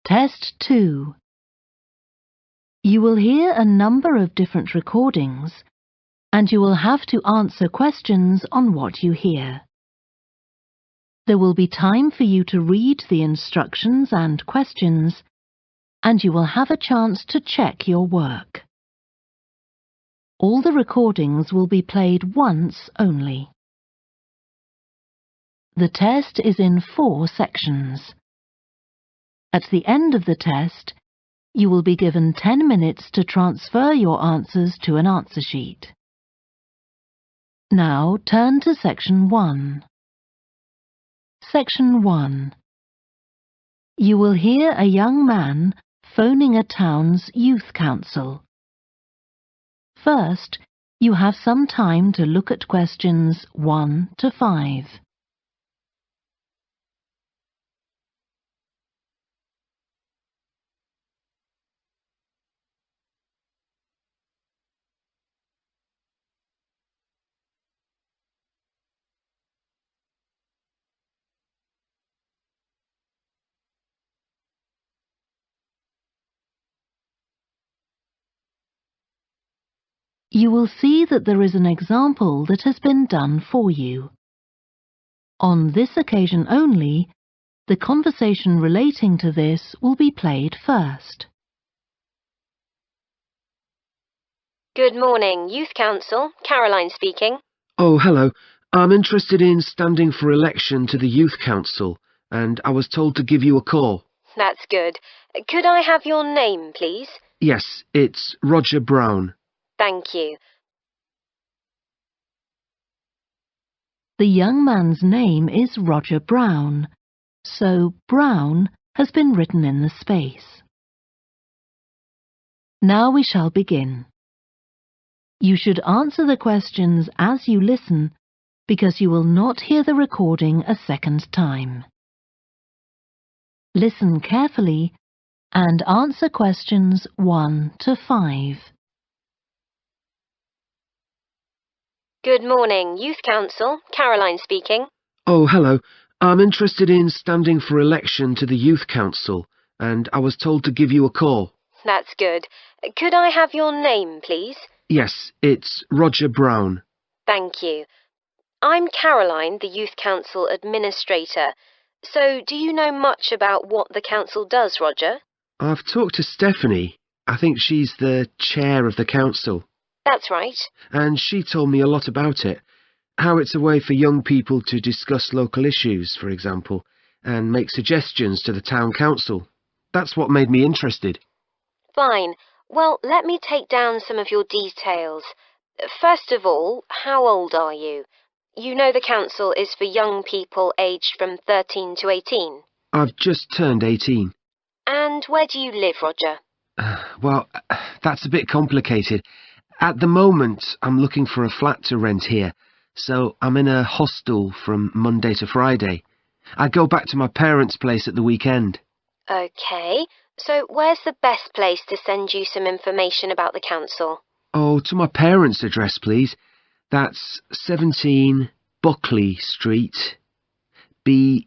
Test 2. You will hear a number of different recordings, and you will have to answer questions on what you hear. There will be time for you to read the instructions and questions, and you will have a chance to check your work. All the recordings will be played once only. The test is in 4 sections. At the end of the test, you will be given 10 minutes to transfer your answers to an answer sheet. Now turn to Section 1. Section 1. You will hear a young man phoning a town's youth council. First, you have some time to look at questions 1 to 5. You will see that there is an example that has been done for you. On this occasion only, the conversation relating to this will be played first. Good morning, Youth Council. Caroline speaking. Oh, hello. I'm interested in standing for election to the Youth Council, and I was told to give you a call. That's good. Could I have your name, please? Yes, it's Roger Brown. Thank you. The young man's name is Roger Brown, so Brown has been written in the space. Now we shall begin. You should answer the questions as you listen, because you will not hear the recording a second time. Listen carefully and answer questions 1 to 5. Good morning, Youth Council. Caroline speaking. Oh, hello. I'm interested in standing for election to the Youth Council, and I was told to give you a call. That's good. Could I have your name, please? Yes, it's Roger Brown. Thank you. I'm Caroline, the Youth Council Administrator. So, do you know much about what the council does, Roger? I've talked to Stephanie. I think she's the chair of the council. That's right. And she told me a lot about it. How it's a way for young people to discuss local issues, for example, and make suggestions to the town council. That's what made me interested. Fine. Well, let me take down some of your details. First of all, how old are you? You know the council is for young people aged from 13 to 18. I've just turned 18. And where do you live, Roger? Well, that's a bit complicated. At the moment, I'm looking for a flat to rent here, so I'm in a hostel from Monday to Friday. I go back to my parents' place at the weekend. OK, so where's the best place to send you some information about the council? Oh, to my parents' address, please. That's 17 Buckley Street, Buckleigh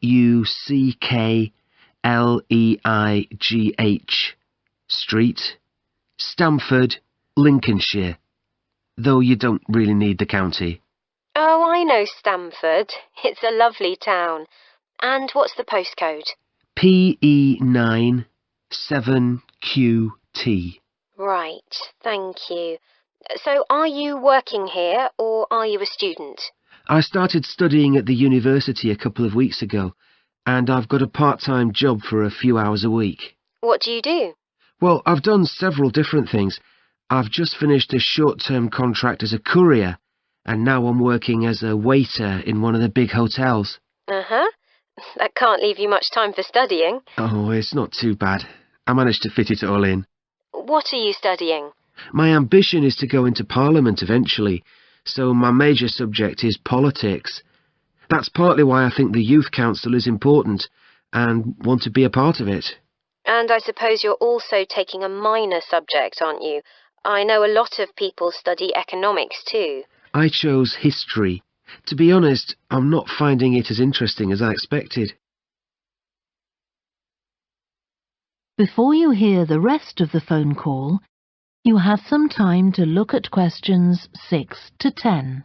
Street, Stamford, Lincolnshire, though you don't really need the county. Oh, I know Stamford. It's a lovely town. And what's the postcode? PE9 7QT. Right, thank you. So are you working here or are you a student? I started studying at the university a couple of weeks ago, and I've got a part-time job for a few hours a week. What do you do? Well, I've done several different things. I've just finished a short-term contract as a courier, and now I'm working as a waiter in one of the big hotels. Uh-huh. That can't leave you much time for studying. Oh, it's not too bad. I managed to fit it all in. What are you studying? My ambition is to go into Parliament eventually, so my major subject is politics. That's partly why I think the Youth Council is important and want to be a part of it. And I suppose you're also taking a minor subject, aren't you? I know a lot of people study economics too. I chose history. To be honest, I'm not finding it as interesting as I expected. Before you hear the rest of the phone call, you have some time to look at questions 6 to 10.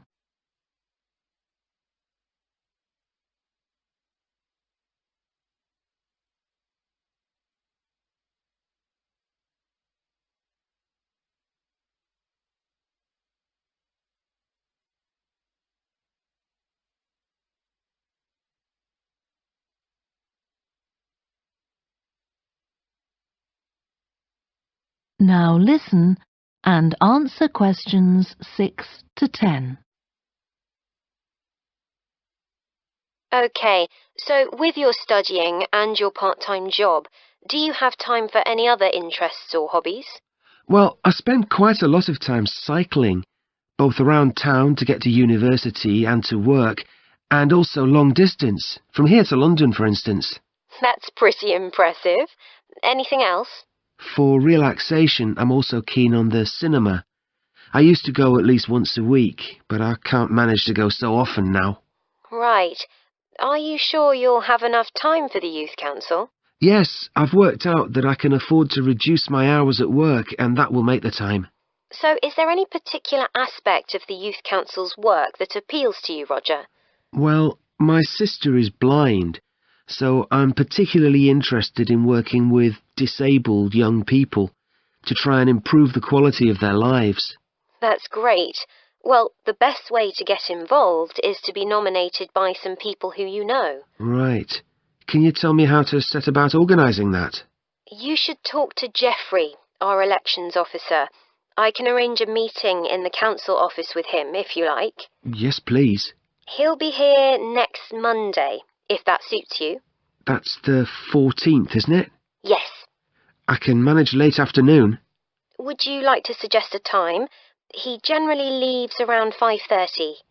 Now listen and answer questions 6 to 10. OK, so with your studying and your part-time job, do you have time for any other interests or hobbies? Well, I spend quite a lot of time cycling, both around town to get to university and to work, and also long distance, from here to London, for instance. That's pretty impressive. Anything else? For relaxation, I'm also keen on the cinema. I used to go at least once a week, but I can't manage to go so often now. Right. Are you sure you'll have enough time for the Youth Council? Yes, I've worked out that I can afford to reduce my hours at work, and that will make the time. So is there any particular aspect of the Youth Council's work that appeals to you, Roger? Well, my sister is blind, so I'm particularly interested in working with disabled young people to try and improve the quality of their lives. That's great. Well, the best way to get involved is to be nominated by some people who you know. Right. Can you tell me how to set about organising that? You should talk to Jeffrey, our elections officer. I can arrange a meeting in the council office with him, if you like. Yes, please. He'll be here next Monday, if that suits you. That's the 14th, isn't it? Yes. I can manage late afternoon. Would you like to suggest a time? He generally leaves around 5:30.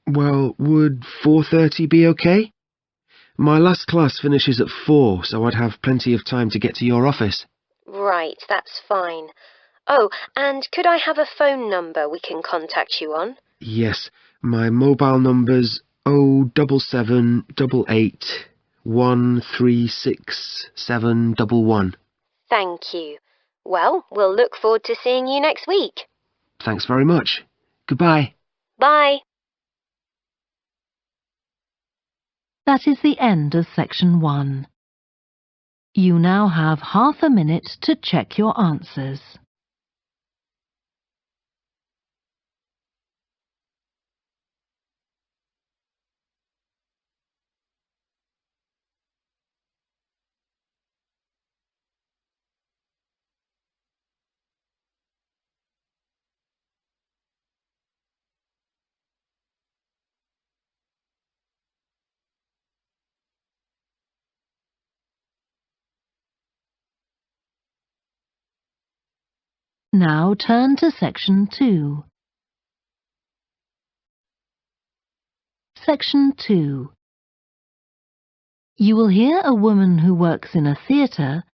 Well, would 4:30 be okay? My last class finishes at 4, so I'd have plenty of time to get to your office. Right, that's fine. Oh, and could I have a phone number we can contact you on? Yes, my mobile number's 07788 136 711. Thank you. Well, we'll look forward to seeing you next week. Thanks very much. Goodbye. Bye. That is the end of section 1. You now have half a minute to check your answers. Now turn to section 2. Section 2. You will hear a woman who works in a theatre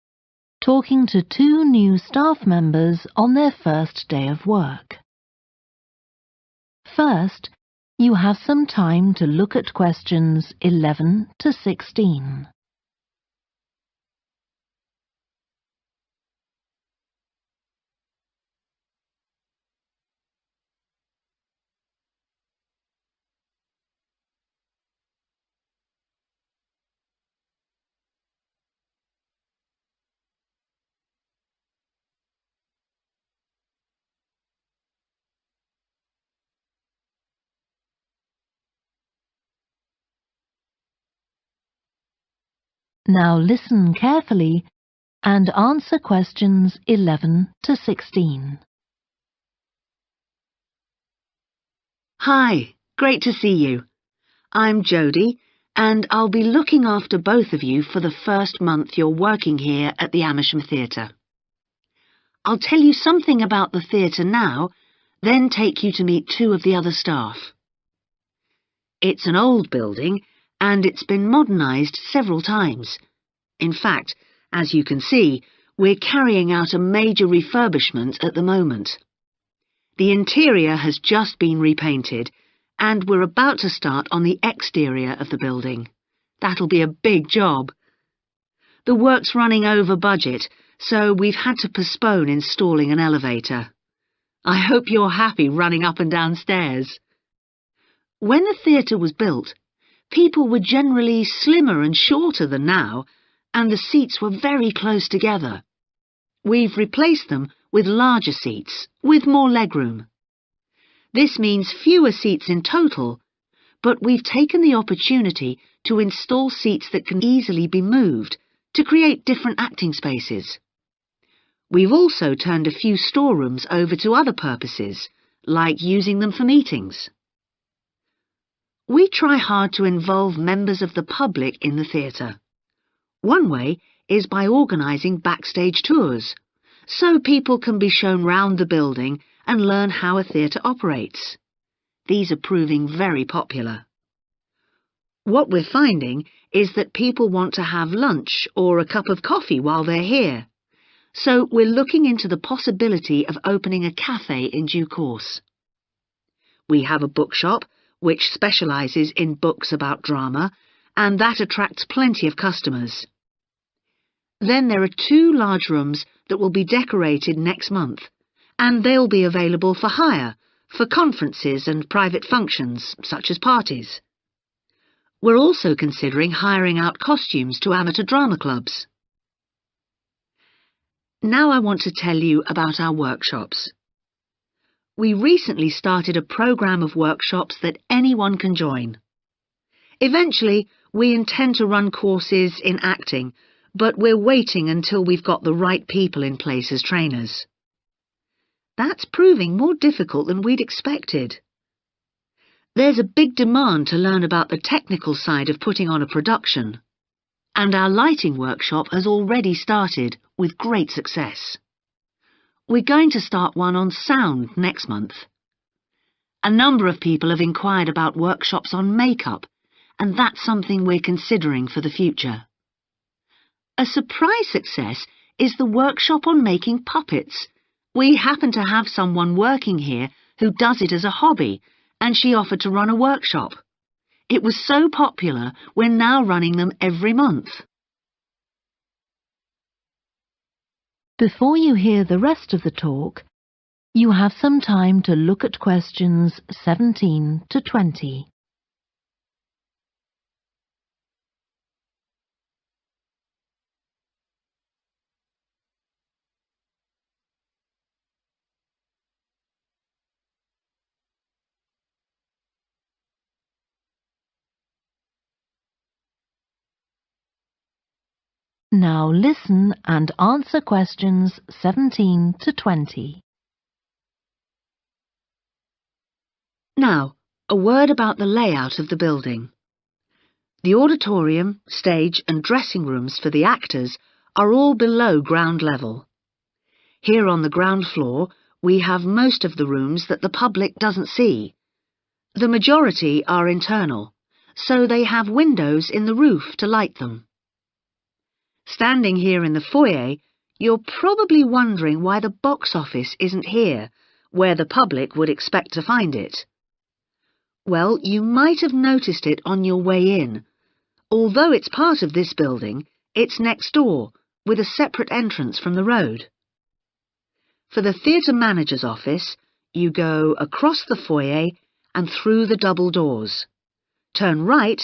talking to 2 new staff members on their first day of work. First, you have some time to look at questions 11 to 16. Now listen carefully and answer questions 11 to 16. Hi, great to see you. I'm Jodie, and I'll be looking after both of you for the first month you're working here at the Amersham Theatre. I'll tell you something about the theatre now, then take you to meet 2 of the other staff. It's an old building, and it's been modernised several times. In fact, as you can see, we're carrying out a major refurbishment at the moment. The interior has just been repainted, and we're about to start on the exterior of the building. That'll be a big job. The work's running over budget, so we've had to postpone installing an elevator. I hope you're happy running up and down stairs. When the theatre was built, people were generally slimmer and shorter than now, and the seats were very close together. We've replaced them with larger seats, with more legroom. This means fewer seats in total, but we've taken the opportunity to install seats that can easily be moved to create different acting spaces. We've also turned a few storerooms over to other purposes, like using them for meetings. We try hard to involve members of the public in the theatre. One way is by organising backstage tours, so people can be shown round the building and learn how a theatre operates. These are proving very popular. What we're finding is that people want to have lunch or a cup of coffee while they're here, so we're looking into the possibility of opening a cafe in due course. We have a bookshop which specialises in books about drama, and that attracts plenty of customers. Then there are 2 large rooms that will be decorated next month, and they'll be available for hire, for conferences and private functions, such as parties. We're also considering hiring out costumes to amateur drama clubs. Now I want to tell you about our workshops. We recently started a programme of workshops that anyone can join. Eventually, we intend to run courses in acting, but we're waiting until we've got the right people in place as trainers. That's proving more difficult than we'd expected. There's a big demand to learn about the technical side of putting on a production, and our lighting workshop has already started with great success. We're going to start one on sound next month. A number of people have inquired about workshops on makeup, and that's something we're considering for the future. A surprise success is the workshop on making puppets. We happen to have someone working here who does it as a hobby, and she offered to run a workshop. It was so popular, we're now running them every month. Before you hear the rest of the talk, you have some time to look at questions 17 to 20. Now listen and answer questions 17 to 20. Now, a word about the layout of the building. The auditorium, stage and dressing rooms for the actors are all below ground level. Here on the ground floor, we have most of the rooms that the public doesn't see. The majority are internal, so they have windows in the roof to light them. Standing here in the foyer, you're probably wondering why the box office isn't here, where the public would expect to find it. Well, you might have noticed it on your way in. Although it's part of this building, it's next door, with a separate entrance from the road. For the theatre manager's office, you go across the foyer and through the double doors. Turn right,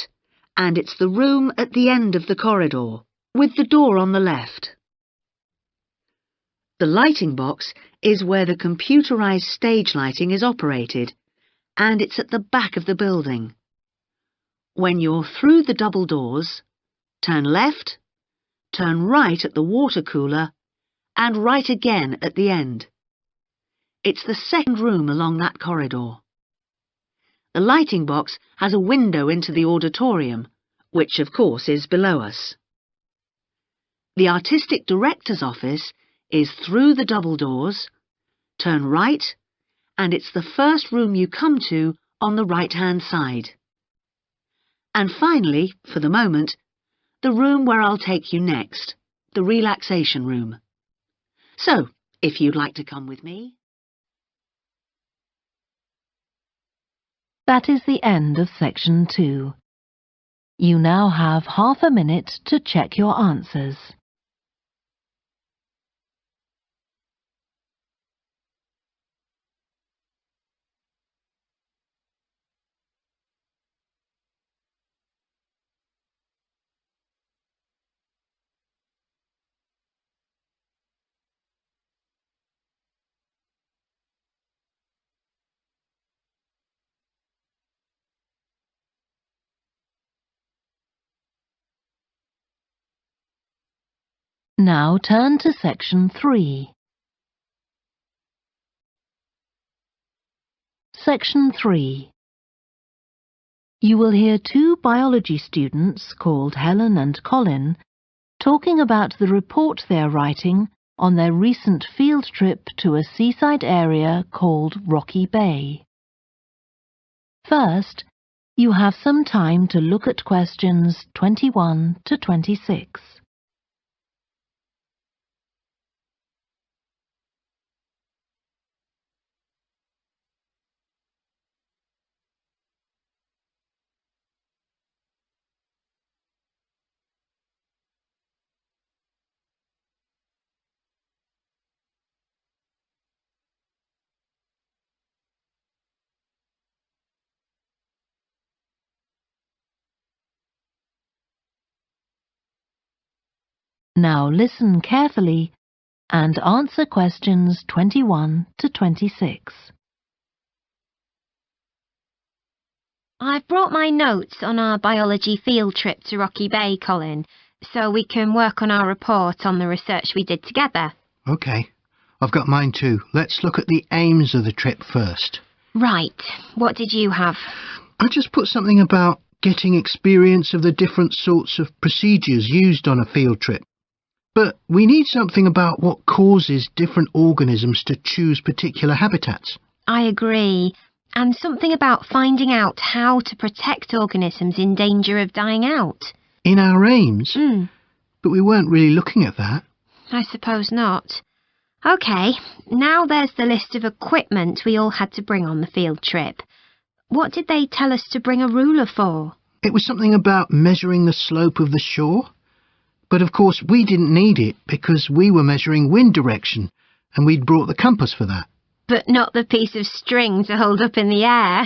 and it's the room at the end of the corridor, with the door on the left. The lighting box is where the computerized stage lighting is operated, and it's at the back of the building. When you're through the double doors, turn left, turn right at the water cooler, and right again at the end. It's the second room along that corridor. The lighting box has a window into the auditorium, which of course is below us. The artistic director's office is through the double doors, turn right, and it's the first room you come to on the right-hand side. And finally, for the moment, the room where I'll take you next, the relaxation room. So, if you'd like to come with me. That is the end of section 2. You now have half a minute to check your answers. Now turn to section 3. Section 3. You will hear two biology students called Helen and Colin talking about the report they are writing on their recent field trip to a seaside area called Rocky Bay. First, you have some time to look at questions 21 to 26. Now listen carefully and answer questions 21 to 26. I've brought my notes on our biology field trip to Rocky Bay, Colin, so we can work on our report on the research we did together. OK. I've got mine too. Let's look at the aims of the trip first. Right. What did you have? I just put something about getting experience of the different sorts of procedures used on a field trip. But we need something about what causes different organisms to choose particular habitats. I agree. And something about finding out how to protect organisms in danger of dying out. In our aims? But we weren't really looking at that. I suppose not. OK, now there's the list of equipment we all had to bring on the field trip. What did they tell us to bring a ruler for? It was something about measuring the slope of the shore. But of course we didn't need it because we were measuring wind direction and we'd brought the compass for that. But not the piece of string to hold up in the air.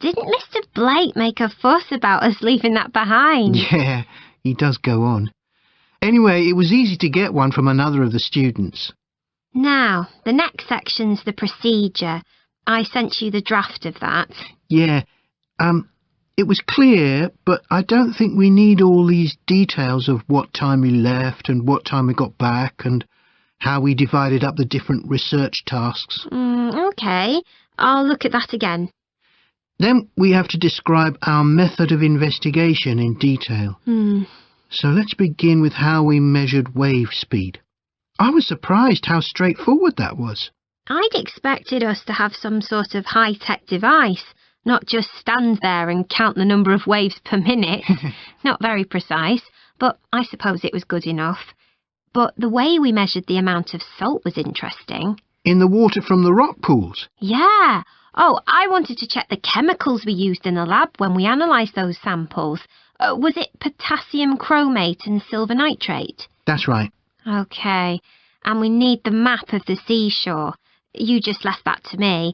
Didn't Mr. Blake make a fuss about us leaving that behind? Yeah, he does go on. Anyway, it was easy to get one from another of the students. Now, the next section's the procedure. I sent you the draft of that. Yeah, it was clear, but I don't think we need all these details of what time we left and what time we got back and how we divided up the different research tasks. OK, I'll look at that again. Then we have to describe our method of investigation in detail. So let's begin with how we measured wave speed. I was surprised how straightforward that was. I'd expected us to have some sort of high-tech device, not just stand there and count the number of waves per minute. Not very precise, but I suppose it was good enough. But the way we measured the amount of salt was interesting. In the water from the rock pools? Yeah. Oh, I wanted to check the chemicals we used in the lab when we analysed those samples. Was it potassium chromate and silver nitrate? That's right. OK. And we need the map of the seashore. You just left that to me.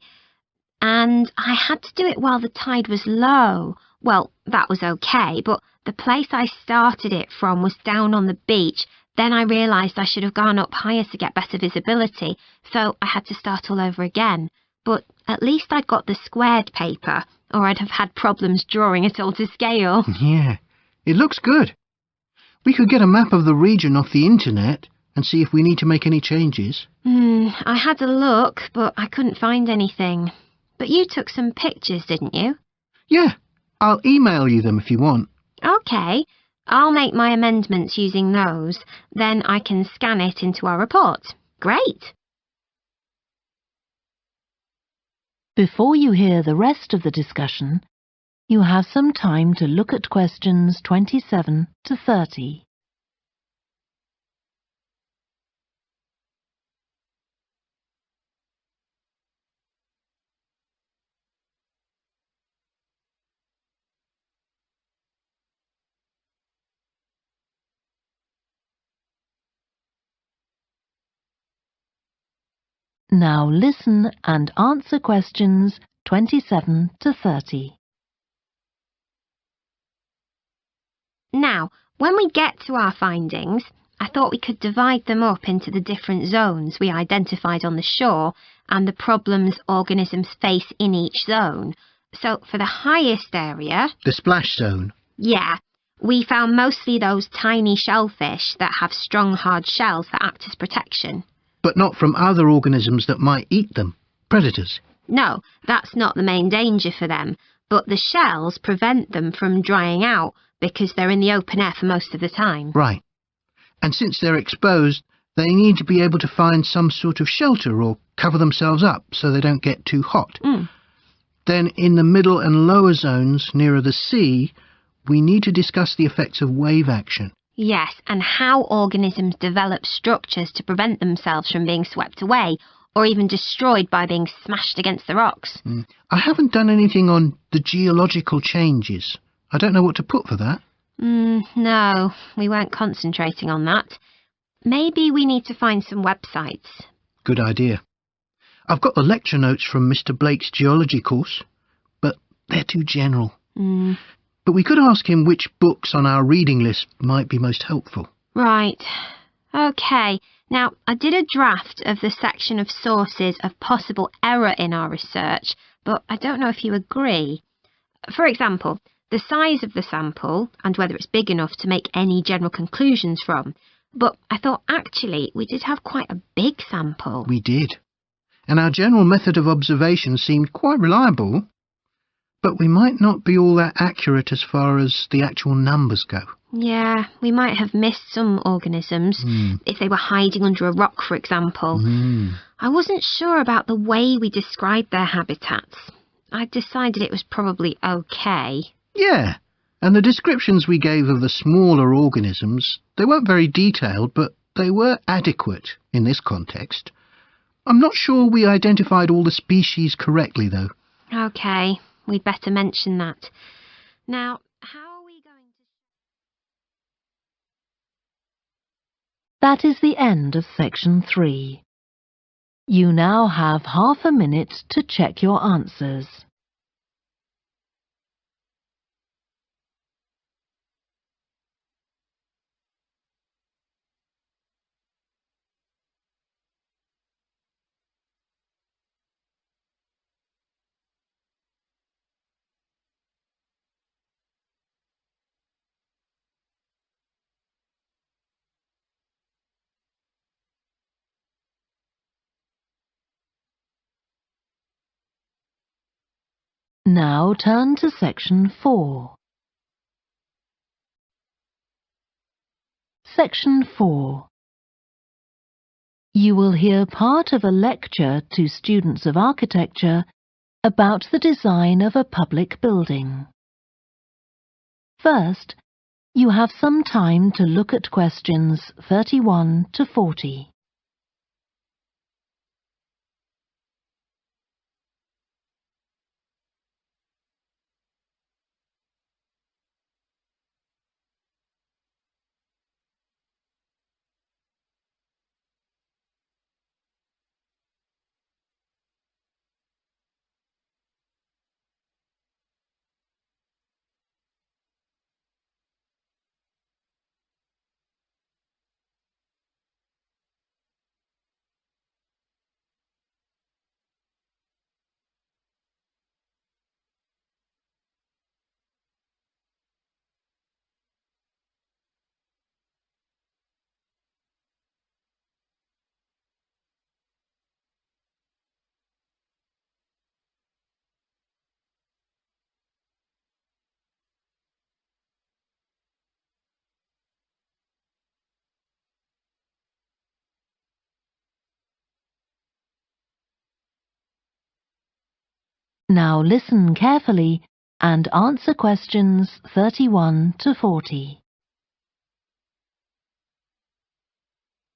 And I had to do it while the tide was low. Well, that was OK, but the place I started it from was down on the beach. Then I realised I should have gone up higher to get better visibility, so I had to start all over again. But at least I'd got the squared paper, or I'd have had problems drawing it all to scale. Yeah, it looks good. We could get a map of the region off the internet and see if we need to make any changes. I had a look, but I couldn't find anything. But you took some pictures, didn't you? Yeah, I'll email you them if you want. OK. I'll make my amendments using those. Then I can scan it into our report. Great. Before you hear the rest of the discussion, you have some time to look at questions 27 to 30. Now listen and answer questions 27 to 30. Now, when we get to our findings, I thought we could divide them up into the different zones we identified on the shore and the problems organisms face in each zone. So for the highest area... The splash zone? Yeah. We found mostly those tiny shellfish that have strong hard shells that act as protection. But not from other organisms that might eat them, predators. No, that's not the main danger for them, but the shells prevent them from drying out because they're in the open air for most of the time. Right. And since they're exposed, they need to be able to find some sort of shelter or cover themselves up so they don't get too hot. Then in the middle and lower zones nearer the sea, we need to discuss the effects of wave action. Yes, and how organisms develop structures to prevent themselves from being swept away or even destroyed by being smashed against the rocks. I haven't done anything on the geological changes. I don't know what to put for that. No, we weren't concentrating on that. Maybe we need to find some websites. Good idea. I've got the lecture notes from Mr. Blake's geology course, but they're too general. But we could ask him which books on our reading list might be most helpful. Right. OK. Now, I did a draft of the section of sources of possible error in our research, but I don't know if you agree. For example, the size of the sample and whether it's big enough to make any general conclusions from. But I thought actually we did have quite a big sample. We did. And our general method of observation seemed quite reliable. But we might not be all that accurate as far as the actual numbers go. Yeah, we might have missed some organisms, if they were hiding under a rock, for example. I wasn't sure about the way we described their habitats. I decided it was probably OK. Yeah, and the descriptions we gave of the smaller organisms, they weren't very detailed, but they were adequate in this context. I'm not sure we identified all the species correctly, though. OK, we'd better mention that. Now, how are we going to... That is the end of section 3. You now have half a minute to check your answers. Now turn to section 4. Section 4. You will hear part of a lecture to students of architecture about the design of a public building. First, you have some time to look at questions 31 to 40. Now listen carefully and answer questions 31 to 40.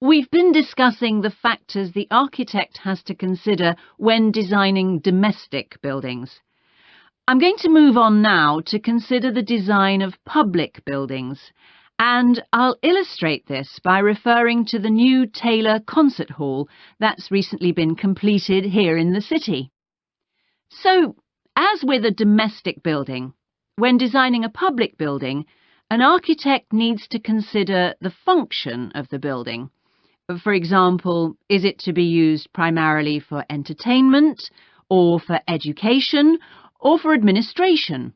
We've been discussing the factors the architect has to consider when designing domestic buildings. I'm going to move on now to consider the design of public buildings, and I'll illustrate this by referring to the new Taylor Concert Hall that's recently been completed here in the city. So, as with a domestic building, when designing a public building, an architect needs to consider the function of the building. For example, is it to be used primarily for entertainment, or for education, or for administration?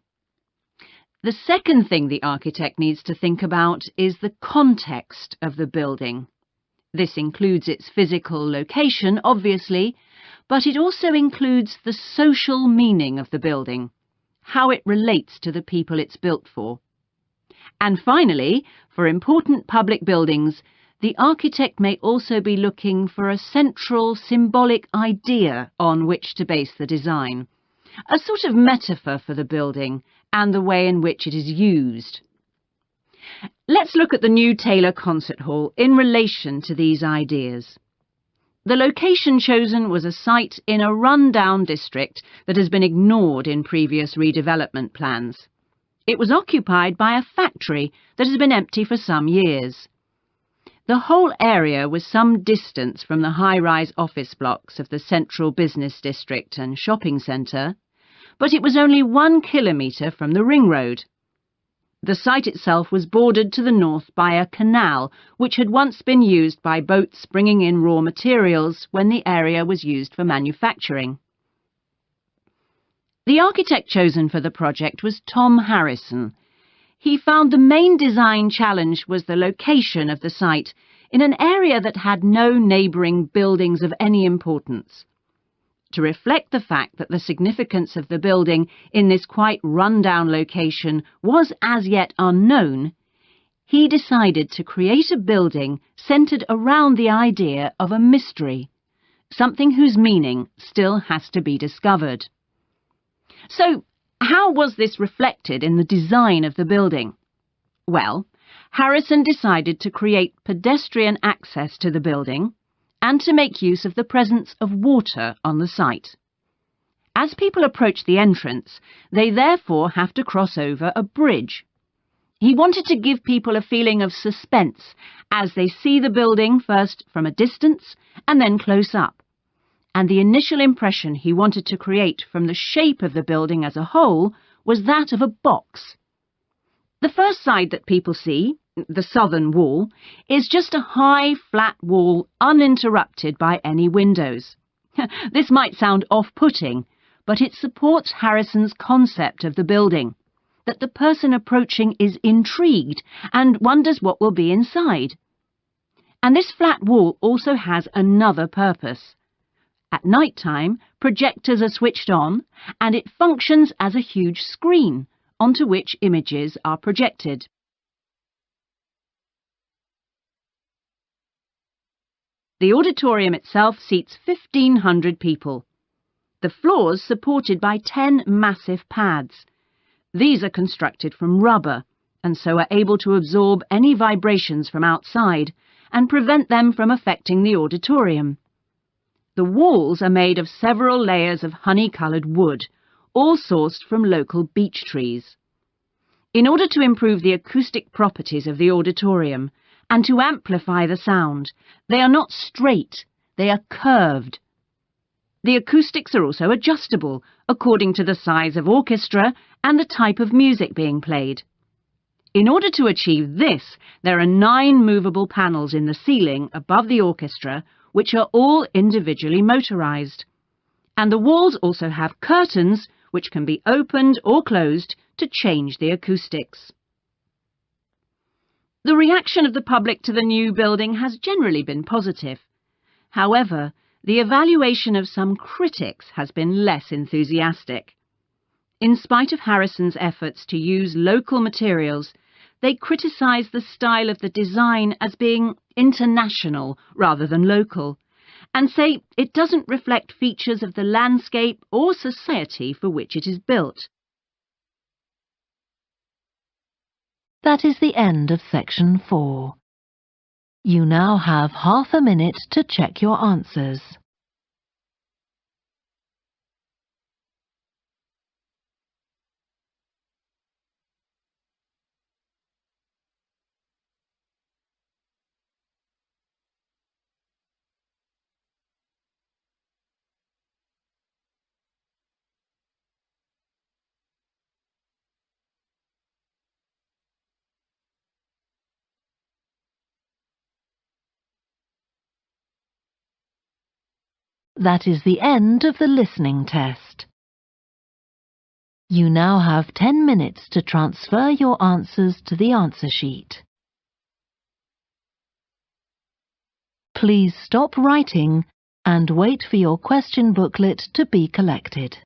The second thing the architect needs to think about is the context of the building. This includes its physical location, obviously, but it also includes the social meaning of the building, how it relates to the people it's built for. And finally, for important public buildings, the architect may also be looking for a central symbolic idea on which to base the design, a sort of metaphor for the building and the way in which it is used. Let's look at the new Taylor Concert Hall in relation to these ideas. The location chosen was a site in a run-down district that has been ignored in previous redevelopment plans. It was occupied by a factory that has been empty for some years. The whole area was some distance from the high-rise office blocks of the central business district and shopping centre, but it was only 1 kilometre from the ring road. The site itself was bordered to the north by a canal, which had once been used by boats bringing in raw materials when the area was used for manufacturing. The architect chosen for the project was Tom Harrison. He found the main design challenge was the location of the site in an area that had no neighbouring buildings of any importance. To reflect the fact that the significance of the building in this quite run-down location was as yet unknown, he decided to create a building centred around the idea of a mystery, something whose meaning still has to be discovered. So, how was this reflected in the design of the building? Well, Harrison decided to create pedestrian access to the building and to make use of the presence of water on the site. As people approach the entrance, they therefore have to cross over a bridge. He wanted to give people a feeling of suspense as they see the building first from a distance and then close up. And the initial impression he wanted to create from the shape of the building as a whole was that of a box. The first side that people see, the southern wall, is just a high, flat wall uninterrupted by any windows. This might sound off-putting, but it supports Harrison's concept of the building, that the person approaching is intrigued and wonders what will be inside. And this flat wall also has another purpose. At night time, projectors are switched on, and it functions as a huge screen onto which images are projected. The auditorium itself seats 1,500 people. The floors supported by 10 massive pads. These are constructed from rubber and so are able to absorb any vibrations from outside and prevent them from affecting the auditorium. The walls are made of several layers of honey-coloured wood, all sourced from local beech trees. In order to improve the acoustic properties of the auditorium and to amplify the sound, they are not straight, they are curved. The acoustics are also adjustable according to the size of orchestra and the type of music being played. In order to achieve this, there are 9 movable panels in the ceiling above the orchestra, which are all individually motorised. And the walls also have curtains, which can be opened or closed to change the acoustics. The reaction of the public to the new building has generally been positive. However, the evaluation of some critics has been less enthusiastic. In spite of Harrison's efforts to use local materials, they criticise the style of the design as being international rather than local, and say it doesn't reflect features of the landscape or society for which it is built. That is the end of section 4. You now have half a minute to check your answers. That is the end of the listening test. You now have 10 minutes to transfer your answers to the answer sheet. Please stop writing and wait for your question booklet to be collected.